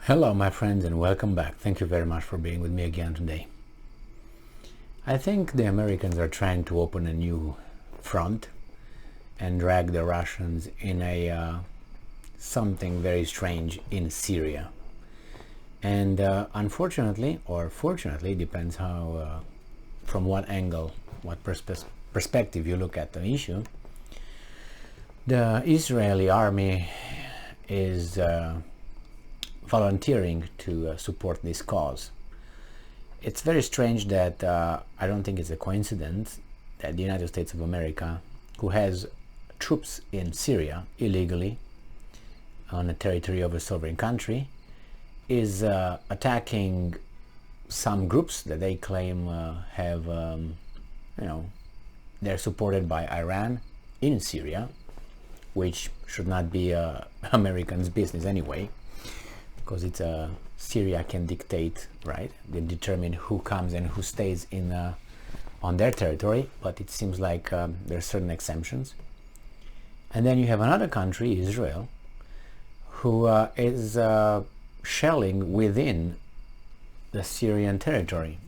Hello my friends and welcome back. Thank you very much for being with me again today. I think the Americans are trying to open a new front and drag the Russians in a something very strange in Syria. And unfortunately, or fortunately, depends how from what angle, what perspective you look at the issue, the Israeli army is volunteering to support this cause. It's very strange that I don't think it's a coincidence that the United States of America, who has troops in Syria illegally on the territory of a sovereign country, is attacking some groups that they claim have, they're supported by Iran in Syria, which should not be Americans' business anyway, because it's Syria can dictate, right? They determine who comes and who stays in on their territory, but it seems like there are certain exemptions. And then you have another country, Israel, who is shelling within the Syrian territory.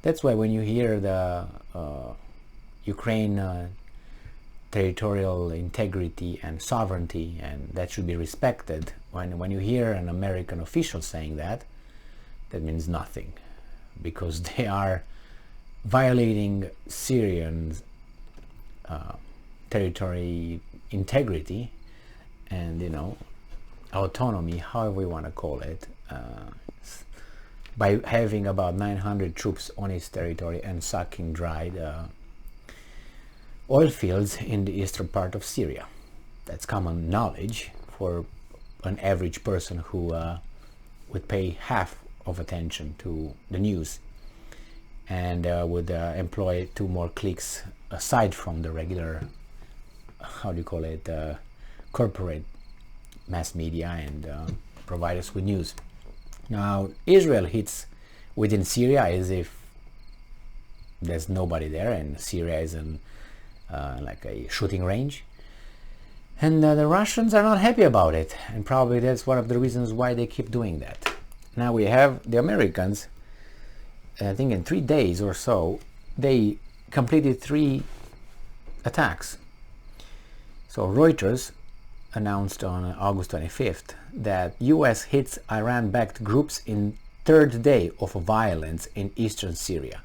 That's why when you hear the Ukraine territorial integrity and sovereignty, and that should be respected, when you hear an American official saying that means nothing, because they are violating Syrian territory integrity and autonomy, however you want to call it, by having about 900 troops on its territory and sucking dry the oil fields in the eastern part of Syria. That's common knowledge for an average person who would pay half of attention to the news and would employ 2 more clicks aside from the regular, corporate mass media and provide us with news. Now, Israel hits within Syria as if there's nobody there, and Syria is like a shooting range. And the Russians are not happy about it, and probably that's one of the reasons why they keep doing that. Now we have the Americans, I think in 3 days or so, they completed 3 attacks. So Reuters announced on August 25th that US hits Iran-backed groups in 3rd day of violence in eastern Syria.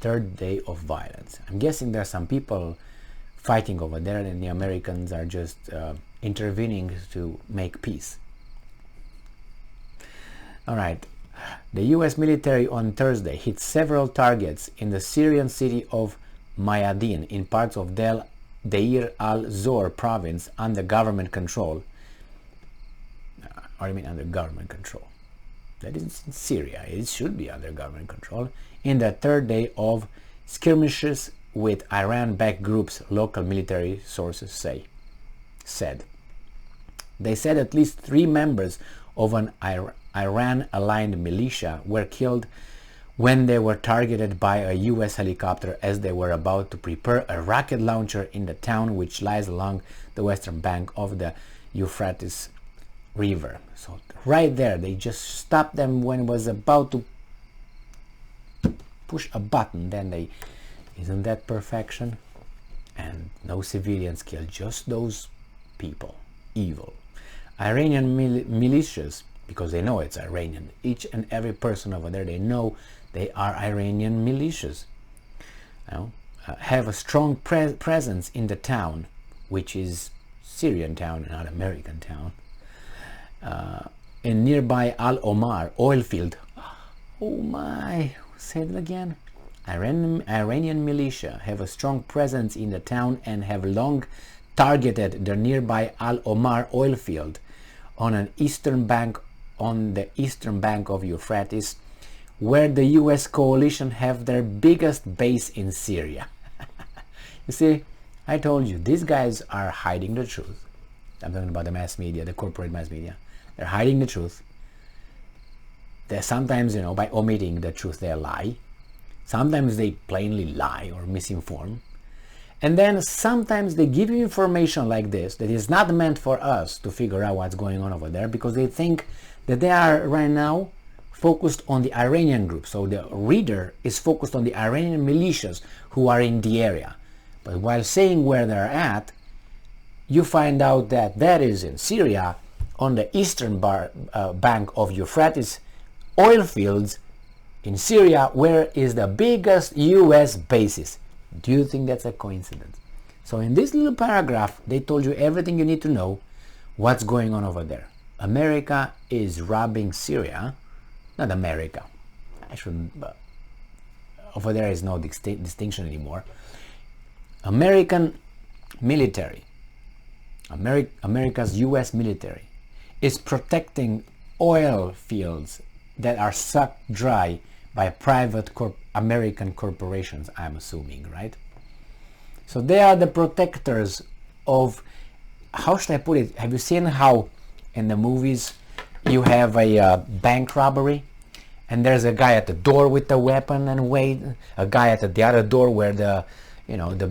3rd day of violence. I'm guessing there are some people fighting over there and the Americans are just intervening to make peace. All-right. The US military on Thursday hit several targets in the Syrian city of Mayadin in parts of Deir al-Zor province under government control. What do you mean under government control? That is in Syria. It should be under government control. In the 3rd day of skirmishes with Iran-backed groups, local military sources said. They said at least 3 members of an Iran-aligned militia were killed when they were targeted by a US helicopter as they were about to prepare a rocket launcher in the town which lies along the western bank of the Euphrates River. So right there, they just stopped them when it was about to push a button. Then they, isn't that perfection? And no civilians killed, just those people, evil. Iranian militias, because they know it's Iranian, each and every person over there, they know they are Iranian militias, have a strong presence in the town, which is Syrian town, not American town, in nearby Al-Omar oil field. Oh my, say it again. Iranian militia have a strong presence in the town and have long targeted the nearby Al-Omar oil field on the eastern bank of Euphrates, where the US coalition have their biggest base in Syria. You see, I told you, these guys are hiding the truth. I'm talking about the mass media, the corporate mass media. They're hiding the truth. They sometimes, by omitting the truth, they lie. Sometimes they plainly lie or misinform. And then sometimes they give you information like this that is not meant for us to figure out what's going on over there, because they think that they are right now focused on the Iranian group. So the reader is focused on the Iranian militias who are in the area. But while saying where they're at, you find out that that is in Syria, on the eastern bank of Euphrates oil fields in Syria, where is the biggest US bases. Do you think that's a coincidence? So in this little paragraph, they told you everything you need to know what's going on over there. America is robbing Syria. Not America. I shouldn't. Over there is no distinction anymore. American military, America's US military, is protecting oil fields that are sucked dry by private American corporations, I'm assuming, right? So they are the protectors of, how should I put it? Have you seen how in the movies you have a bank robbery and there's a guy at the door with the weapon and a guy at the other door where the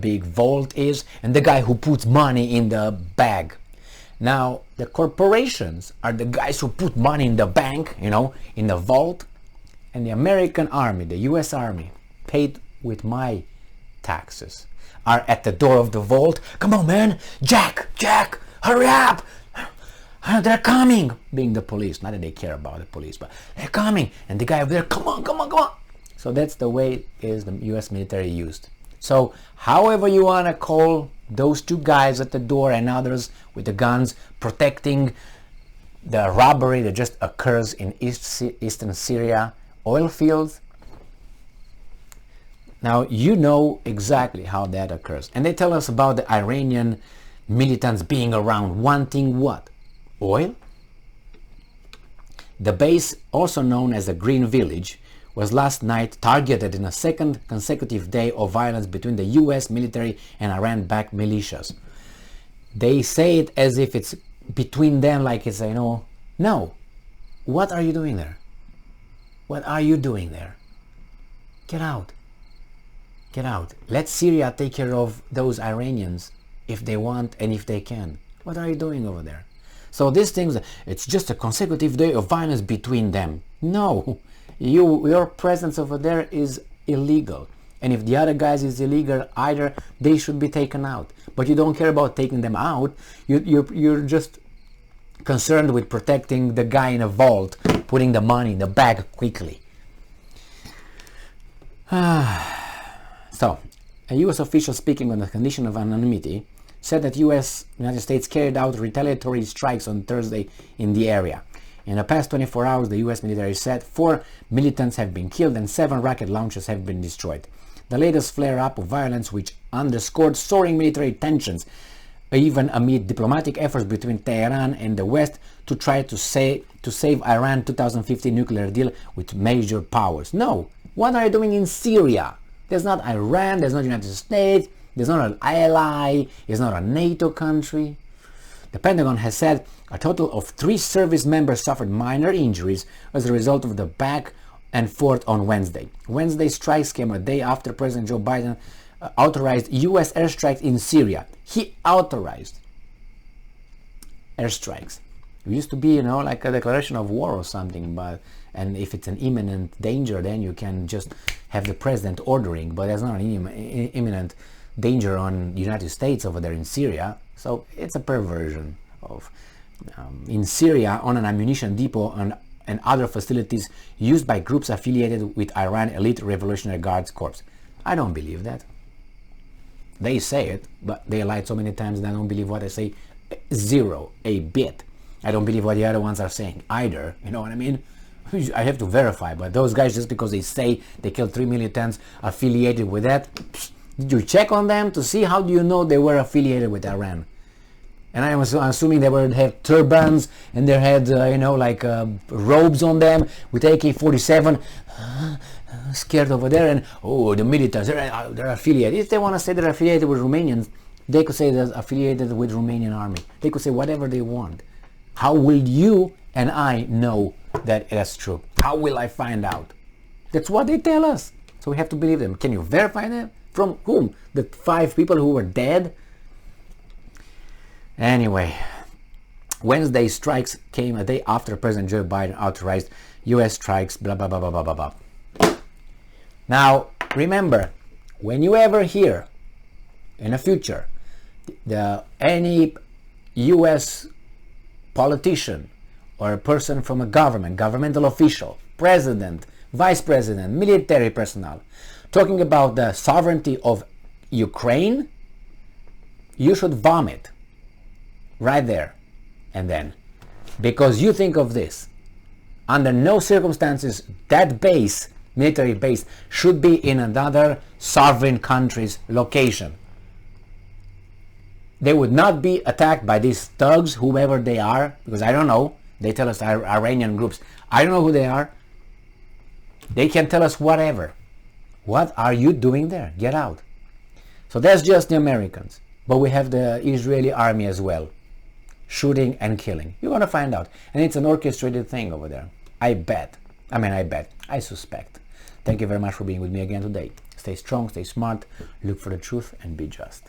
big vault is, and the guy who puts money in the bag. Now the corporations are the guys who put money in the bank, in the vault, and the American army, the US Army, paid with my taxes, are at the door of the vault. Come on, man, Jack, hurry up, they're coming, being the police. Not that they care about the police, but they're coming, and the guy over there, come on. So that's the way is the US military used. So however you want to call those two guys at the door and others with the guns protecting the robbery that just occurs in eastern Syria oil fields, now you know exactly how that occurs. And they tell us about the Iranian militants being around wanting what? Oil? The base, also known as the Green Village, was last night targeted in a second consecutive day of violence between the US military and Iran-backed militias. They say it as if it's between them, like it's, no. What are you doing there? What are you doing there? Get out. Get out. Let Syria take care of those Iranians if they want and if they can. What are you doing over there? So these things, it's just a consecutive day of violence between them. No. Your presence over there is illegal, and if the other guys is illegal either, they should be taken out. But you don't care about taking them out. You're just concerned with protecting the guy in a vault, putting the money in the bag quickly. So a US official speaking on the condition of anonymity said that United States carried out retaliatory strikes on Thursday in the area. In the past 24 hours, the US military said 4 militants have been killed and 7 rocket launchers have been destroyed. The latest flare-up of violence, which underscored soaring military tensions, even amid diplomatic efforts between Tehran and the West to try to save Iran's 2015 nuclear deal with major powers. No, what are you doing in Syria? There's not Iran, there's not the United States, there's not an ally, it's not a NATO country. The Pentagon has said a total of 3 service members suffered minor injuries as a result of the back and forth on Wednesday. Wednesday's strikes came a day after President Joe Biden authorized U.S. airstrikes in Syria. He authorized airstrikes. It used to be, like a declaration of war or something, and if it's an imminent danger, then you can just have the president ordering, but there's not an imminent danger on the United States over there in Syria. So it's a perversion of in Syria on an ammunition depot and other facilities used by groups affiliated with Iran Elite Revolutionary Guards Corps. I don't believe that. They say it, but they lied so many times and I don't believe what they say a bit. I don't believe what the other ones are saying either, you know what I mean? I have to verify, but those guys, just because they say they killed 3 militants affiliated with that, did you check on them to see how do you know they were affiliated with Iran? And I was assuming they would have turbans and they had, robes on them with AK-47, scared over there, and the militants, they're affiliated. If they want to say they're affiliated with Romanians, they could say they're affiliated with Romanian army. They could say whatever they want. How will you and I know that that's true? How will I find out? That's what they tell us. So we have to believe them. Can you verify that? From whom? The 5 people who were dead? Anyway, Wednesday strikes came a day after President Joe Biden authorized U.S. strikes, blah, blah, blah, blah, blah, blah, blah. Now, remember, when you ever hear in the future any U.S. politician or a person from a government, governmental official, president, vice president, military personnel, talking about the sovereignty of Ukraine, you should vomit right there and then. Because you think of this, under no circumstances that base, military base, should be in another sovereign country's location. They would not be attacked by these thugs, whoever they are, because I don't know. They tell us Iranian groups. I don't know who they are. They can tell us whatever. What are you doing there? Get out. So that's just the Americans. But we have the Israeli army as well, shooting and killing. You're going to find out. And it's an orchestrated thing over there. I bet. I suspect. Thank you very much for being with me again today. Stay strong, stay smart, look for the truth, and be just.